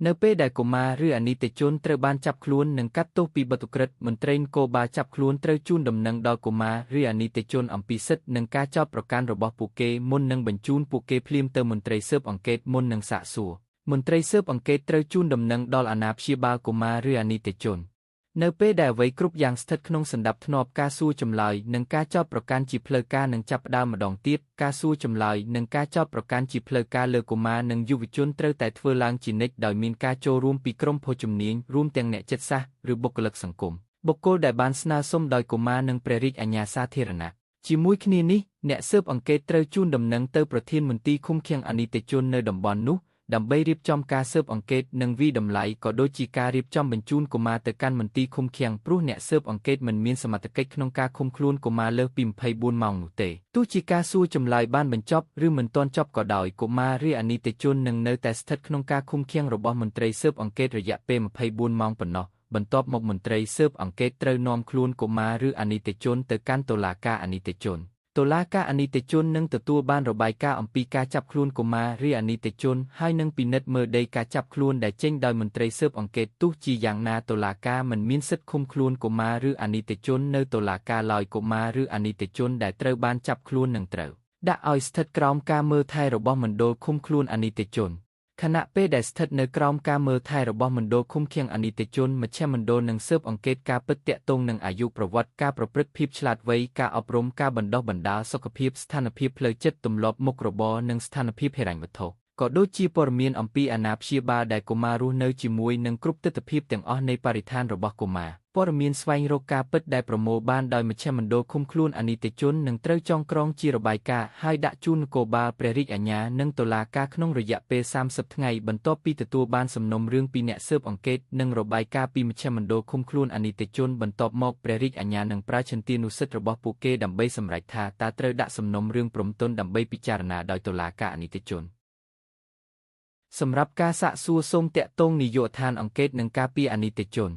នៅពេលដែលកុមារឬអនីតិជនត្រូវបានចាប់ខ្លួននិងកាត់ទោសពីបទឧក្រិដ្ឋមន្ត្រីនគរបាលចាប់ខ្លួនត្រូវជូនដំណឹងដល់កុមារឬអនីតិជនអំពីសិទ្ធិនិងការចោទប្រកាន់របស់ពួកគេមុននឹងបញ្ជូនពួកគេភ្លាមទៅមន្ត្រីស៊ើបអង្កេតមុននឹងសាកសួរមន្ត្រីស៊ើបអង្កេតត្រូវជូនដំណឹងដល់អាណាព្យាបាលកុមារឬអនីតិជននៅពេលដែលអ្វីគ្រប់យ៉ាងស្ថិតក្នុងសណ្ដាប់ធ្នាប់ការសួរចម្លើយនិងការចោទប្រកាន់ជាផ្លូវការនឹងចាប់ផ្ដើមម្ដងទៀតការសួរចម្លើយនិងការចោទប្រកាន់ជាផ្លូវការលើកុមារនិងយុវជនត្រូវតែធ្វើឡើងជានិច្ចដោយមានការចូលរួមពីក្រុមភស្តុជំនាញរួមទាំងអ្នកចិត្តសាស្ត្រឬបុគ្គលិកសង្គមបុគ្គលដែលបានស្នើសុំដោយកុមារនិងព្រះរាជអាជ្ញាសាធារណៈជាមួយគ្នានេះអ្នកស៊ើបអង្កេតត្រូវជូនដំណឹងទៅប្រធានមន្ទីរឃុំឃាំងអនីតិជននៅតំបន់នោះដើម្បីរៀបចំការស៊ើបអង្កេតនិងវិតម្លៃក៏ដូចជាការរៀបចំបញ្ជូនកុមារទៅកាន់មន្ទីរឃុំឃាំងព្រោះអ្នកស៊ើបអង្កេតមិនមានសមត្ថកិច្ចក្នុងការឃុំខ្លួនកុមារលើសពី24ម៉ោងនោះទេទោះជាការសួរចម្លើយបានបញ្ចប់ឬមិនទាន់ចប់ក៏ដោយកុមារឬអនីតិជននឹងនៅតែស្ថិតក្នុងការឃុំឃាំងរបស់មន្ត្រីស៊ើបអង្កេតរយៈពេល24ម៉ោងប៉ុណ្ណោះបន្ទាប់មកមន្ត្រីស៊ើបអង្កេតត្រូវនាំខ្លួនកុមារឬអនីតិជនទៅកាន់តុលាការអនីតិជនតុលាការអនីតិជននឹងទទួលបានរបាយការណ៍អំពីការចាប់ខ្លួនកុមារឬអនីតិជនហើយនឹងពិនិត្យមើលដីការចាប់ខ្លួនដែលចេញដោយមន្ត្រីស៊ើបអង្កេតទោះជាយ៉ាងណាតុលាការមិនមានសិទ្ធិឃុំខ្លួនកុមារឬអនីតិជននៅតុលាការឡើយកុមារឬអនីតិជនដែលត្រូវបានចាប់ខ្លួននឹងត្រូវដាក់ឲ្យស្ថិតក្រោមការមើលថែរបស់មណ្ឌលឃុំខ្លួនអនីតិជនខណៈពេលដែលស្ថិតនៅក្រោមការមើលថែរបស់មណ្ឌលឃុំឃាំងអនីតិជនមជ្ឈមណ្ឌលនឹងស៊ើបអង្កេតការពិតទាក់ទងនឹងអាយុប្រវត្តិការប្រព្រឹត្តភាពឆ្លាតវៃការអប់រំការបណ្ដុះបណ្ដាលសុខភាពស្ថានភាពផ្លូវចិត្តទម្លាប់មុខរបរនិងស្ថានភាពហិរញ្ញវត្ថុក៏ដូចជាព័ត៌មានអំពីអាណាព្យាបាលដែលកុមាររស់នៅជាមួយនឹងគ្រប់ទិដ្ឋភាពទាំងអស់នៃបរិស្ថានរបស់កុមារព័ត៌មានស្វែងរកការពិតដែលប្រមូលបានដោយមជ្ឈមណ្ឌលឃុំខ្លួនអនីតិជននឹងត្រូវចងក្រងជារបាយការណ៍ហើយដាក់ជូននគរបាលព្រះរាជអាជ្ញានិងតុលាការក្នុងរយៈពេល30ថ្ងៃបន្ទាប់ពីទទួលបានសំណុំរឿងពីអ្នកស៊ើបអង្កេតនិងរបាយការណ៍ពីមជ្ឈមណ្ឌលឃុំខ្លួនអនីតិជនបន្ទាប់មកព្រះរាជអាជ្ញានឹងប្រើឆន្ទានុសិទ្ធិរបស់ពួកគេដើម្បីសម្រេចថាតើត្រូវដាក់សំណុំរឿងព្រំទណ្ឌដើម្បីពិចារណាដោយតុលាការអនីតិជនសម្រាប់ការសាកសួរសូមតាក់ទងនាយកដ្ឋានអង្កេតនិងការពារអនីតិជន